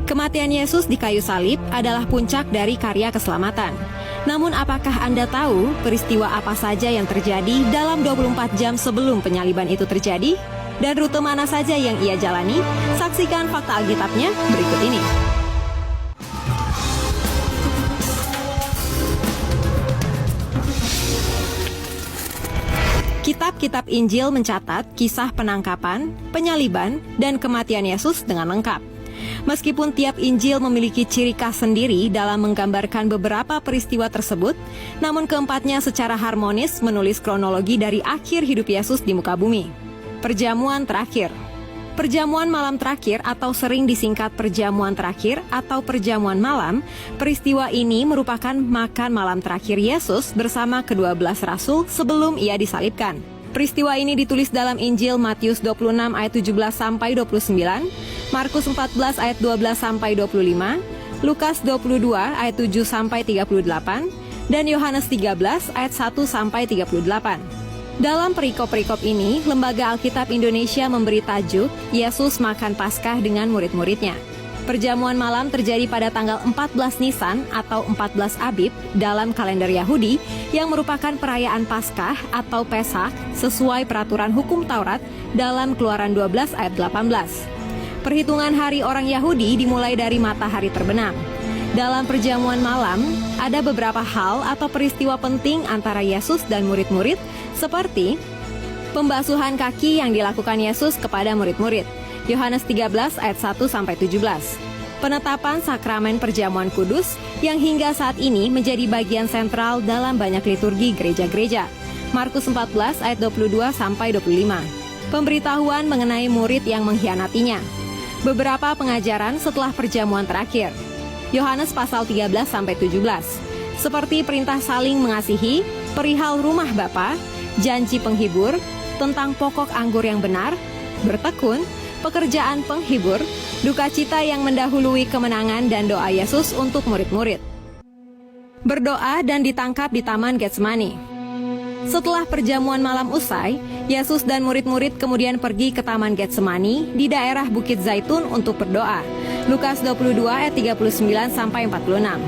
Kematian Yesus di kayu salib adalah puncak dari karya keselamatan. Namun apakah Anda tahu peristiwa apa saja yang terjadi dalam 24 jam sebelum penyaliban itu terjadi? Dan rute mana saja yang ia jalani? Saksikan fakta Alkitabnya berikut ini. Kitab-kitab Injil mencatat kisah penangkapan, penyaliban, dan kematian Yesus dengan lengkap. Meskipun tiap Injil memiliki ciri khas sendiri dalam menggambarkan beberapa peristiwa tersebut, namun keempatnya secara harmonis menulis kronologi dari akhir hidup Yesus di muka bumi. Perjamuan terakhir. Perjamuan malam terakhir atau sering disingkat perjamuan terakhir atau perjamuan malam, peristiwa ini merupakan makan malam terakhir Yesus bersama ke-12 rasul sebelum ia disalibkan. Peristiwa ini ditulis dalam Injil Matius 26 ayat 17-29, Markus 14 ayat 12-25, Lukas 22 ayat 7-38, dan Yohanes 13 ayat 1-38. Dalam perikop-perikop ini, Lembaga Alkitab Indonesia memberi tajuk Yesus makan Paskah dengan murid-muridnya. Perjamuan malam terjadi pada tanggal 14 Nisan atau 14 Abib dalam kalender Yahudi yang merupakan perayaan Paskah atau Pesak sesuai peraturan hukum Taurat dalam Keluaran 12 ayat 18. Perhitungan hari orang Yahudi dimulai dari matahari terbenam. Dalam perjamuan malam, ada beberapa hal atau peristiwa penting antara Yesus dan murid-murid seperti pembasuhan kaki yang dilakukan Yesus kepada murid-murid. Yohanes 13 ayat 1-17. Penetapan sakramen perjamuan kudus yang hingga saat ini menjadi bagian sentral dalam banyak liturgi gereja-gereja. Markus 14 ayat 22-25. Pemberitahuan mengenai murid yang mengkhianatinya. Beberapa pengajaran setelah perjamuan terakhir. Yohanes pasal 13-17. Seperti perintah saling mengasihi, perihal rumah Bapa, janji penghibur, tentang pokok anggur yang benar, bertekun, pekerjaan penghibur, duka cita yang mendahului kemenangan dan doa Yesus untuk murid-murid. Berdoa dan ditangkap di Taman Getsemani. Setelah perjamuan malam usai, Yesus dan murid-murid kemudian pergi ke Taman Getsemani di daerah Bukit Zaitun untuk berdoa. Lukas 22 ayat 39-46.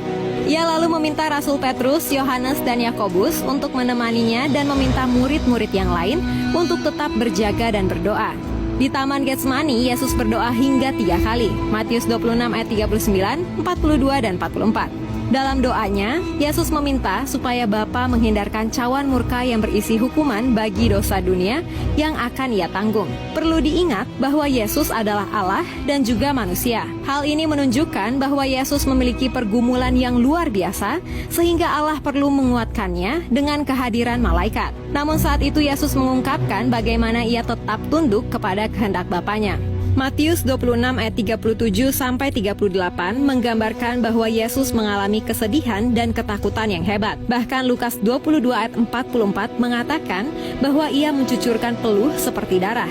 Ia lalu meminta Rasul Petrus, Yohanes, dan Yakobus untuk menemaninya dan meminta murid-murid yang lain untuk tetap berjaga dan berdoa. Di Taman Getsemani, Yesus berdoa hingga 3 kali. Matius 26 ayat 39, 42, dan 44. Dalam doanya, Yesus meminta supaya Bapa menghindarkan cawan murka yang berisi hukuman bagi dosa dunia yang akan ia tanggung. Perlu diingat bahwa Yesus adalah Allah dan juga manusia. Hal ini menunjukkan bahwa Yesus memiliki pergumulan yang luar biasa, sehingga Allah perlu menguatkannya dengan kehadiran malaikat. Namun saat itu Yesus mengungkapkan bagaimana ia tetap tunduk kepada kehendak Bapanya. Matius 26 ayat 37-38 menggambarkan bahwa Yesus mengalami kesedihan dan ketakutan yang hebat. Bahkan Lukas 22 ayat 44 mengatakan bahwa ia mencucurkan peluh seperti darah.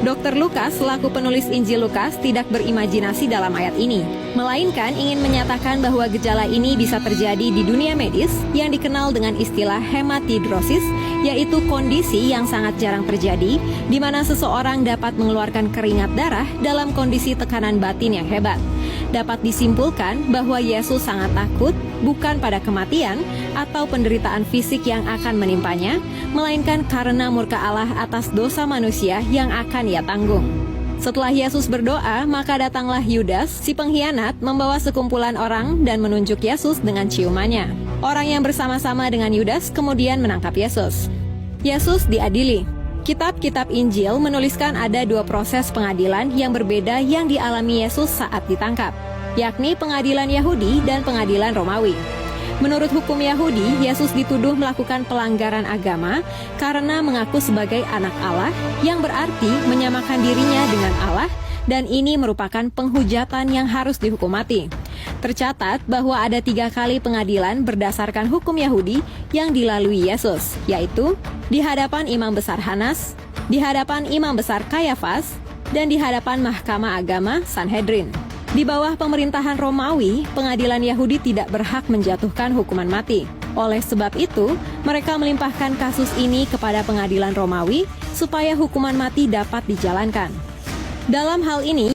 Dr. Lukas selaku penulis Injil Lukas tidak berimajinasi dalam ayat ini, melainkan ingin menyatakan bahwa gejala ini bisa terjadi di dunia medis yang dikenal dengan istilah hematidrosis, yaitu kondisi yang sangat jarang terjadi, di mana seseorang dapat mengeluarkan keringat darah dalam kondisi tekanan batin yang hebat. Dapat disimpulkan bahwa Yesus sangat takut bukan pada kematian atau penderitaan fisik yang akan menimpanya, melainkan karena murka Allah atas dosa manusia yang akan ia tanggung. Setelah Yesus berdoa, maka datanglah Yudas, si pengkhianat, membawa sekumpulan orang dan menunjuk Yesus dengan ciumannya. Orang yang bersama-sama dengan Yudas kemudian menangkap Yesus. Yesus diadili. Kitab-kitab Injil menuliskan ada 2 proses pengadilan yang berbeda yang dialami Yesus saat ditangkap, yakni pengadilan Yahudi dan pengadilan Romawi. Menurut hukum Yahudi, Yesus dituduh melakukan pelanggaran agama karena mengaku sebagai anak Allah, yang berarti menyamakan dirinya dengan Allah, dan ini merupakan penghujatan yang harus dihukum mati. Tercatat bahwa ada 3 kali pengadilan berdasarkan hukum Yahudi yang dilalui Yesus, yaitu di hadapan Imam Besar Hanas, di hadapan Imam Besar Kayafas, dan di hadapan Mahkamah Agama Sanhedrin. Di bawah pemerintahan Romawi, pengadilan Yahudi tidak berhak menjatuhkan hukuman mati. Oleh sebab itu, mereka melimpahkan kasus ini kepada pengadilan Romawi supaya hukuman mati dapat dijalankan. Dalam hal ini,